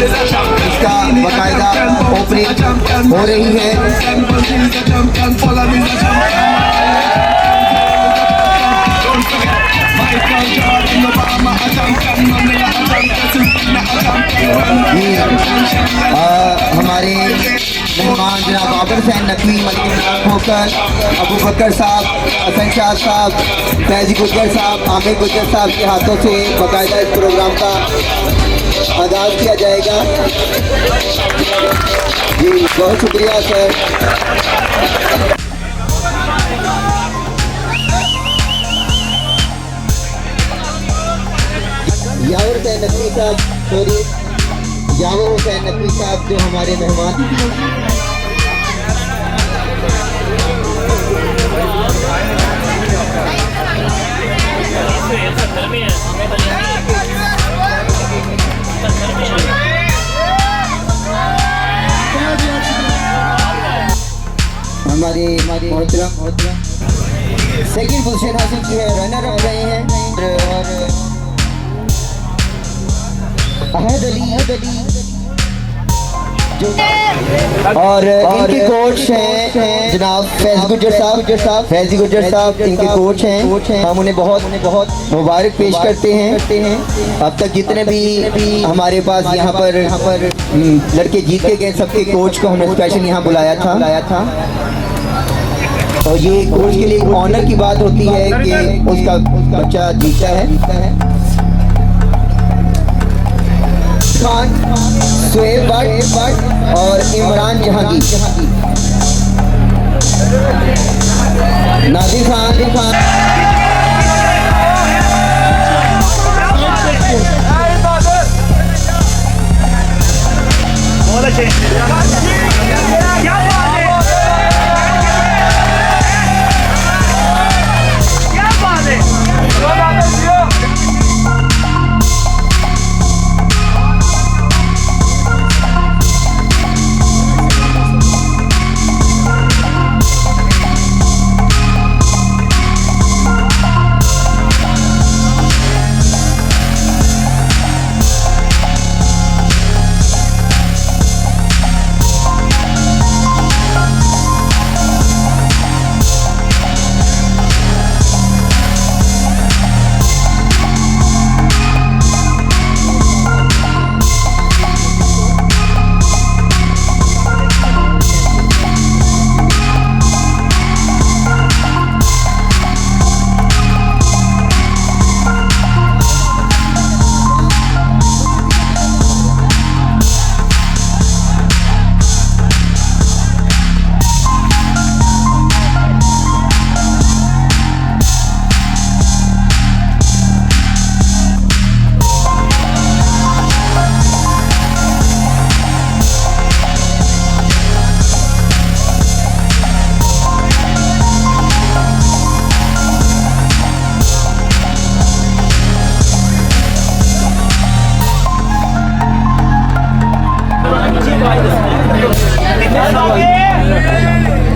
इसका बाकायदा ओपनिंग हो रही है। हमारे मेहमान जनाब आबिद हुसैन नकवी, खोकर, अबू बकर साहब, हसन शाह साहब, फैजी गुजर साहब, आमिर गुजर साहब के हाथों से बाकायदा इस प्रोग्राम का आगाज़ किया जाएगा। जी बहुत शुक्रिया सर। यावर हुसैन नकवी साहब, सॉरी यावर हुसैन नकवी साहब जो हमारे मेहमान। हमारे मोहतरम सेकंड पोजीशन हासिल की है, रनर अप रहे हैं अहद अली और इनके कोच हैं जनाब फैजी गुजर साहब इनके कोच हैं। हम उन्हें बहुत मुबारक पेश करते हैं। अब तक जितने भी हमारे पास यहाँ पर लड़के जीत के गए, सबके कोच को हमने स्पेशल यहाँ बुलाया था। और ये कोच के लिए एक ऑनर की बात होती है कि उसका बच्चा जीता है। खान, सुहेब भट्ट और इमरान जहांगीर, नादिर खान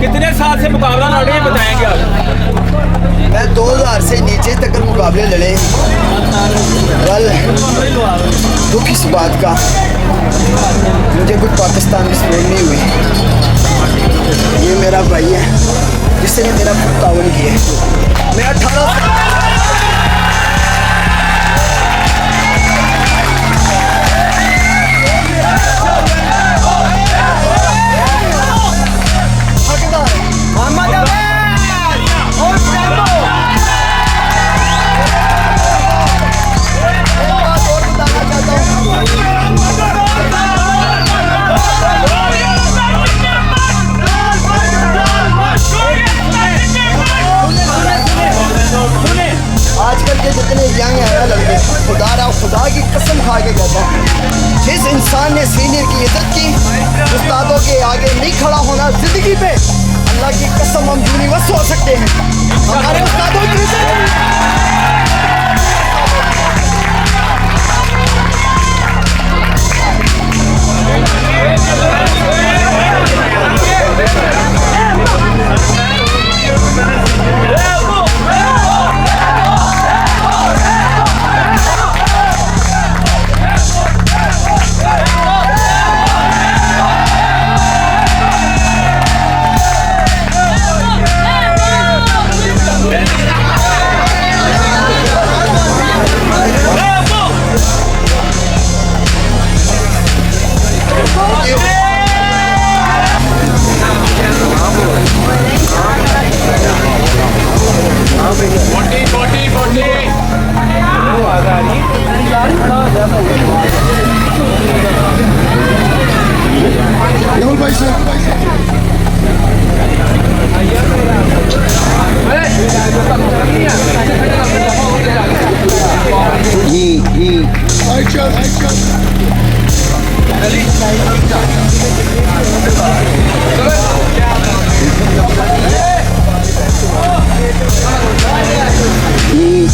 कितने साल से मुकाबला लड़ रहे हैं बताएंगे आप? मैं 2000 से नीचे तक मुकाबले लड़े। कल दुख इस बात का मुझे कुछ पाकिस्तान की स्पोर्ट नहीं हुई। ये मेरा भाई है जिससे मेरा तावन किया। मैं 18 आजकल के जितने यंग हैं लड़के, खुदा की कसम खा के कहता हूँ, जिस इंसान ने सीनियर की इज्जत की, उस्तादों के आगे नहीं खड़ा होना जिंदगी पे, अल्लाह की कसम हम यूनिवर्स हो सकते हैं। हमारे उस्तादों की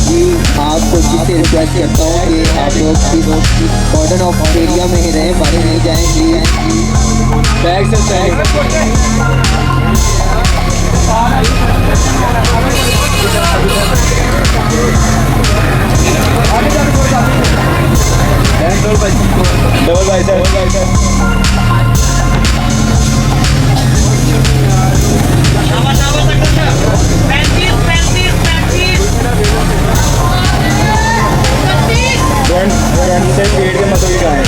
जी आपको जिससे रिक्वेस्ट करता हूँ कि आप लोग कॉर्डन ऑफ एरिया में ही रहें, बाहर नहीं जाएं प्लीज। बैग से डबल बाइसेप फ्रंट से पेड़ के मतलब क्या है।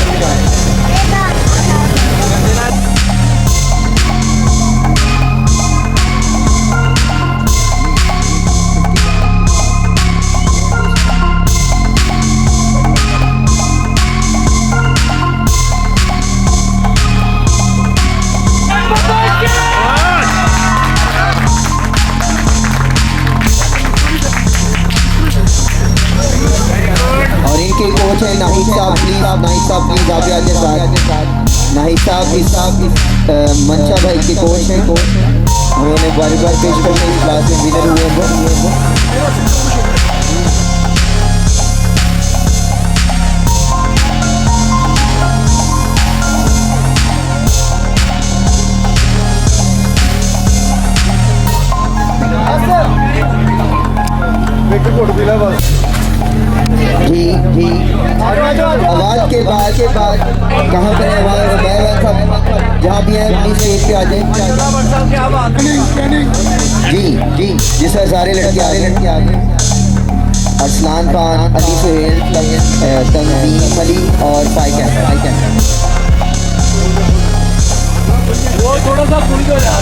और इनके कोच हैं नाहिद साहब प्लीज, नाहिद साहब प्लीज आप भी आगे साथ। नाहिद साहब इस मंशा भाई के कोच हैं, उन्होंने बार बार पेश करके इस क्लास में विनर हुए हैं। जी जी आवाज़ के बाद कहाँ पर है आवाज़ सब जहाँ भी हैं अपनी स्टेज पे आ जाए। जी जिस तरह सारे लड़के आ गए। अरसलान खान, अली सुहेल, तंजीम अली और फाइकन। वो थोड़ा सा पूरी हो जाए।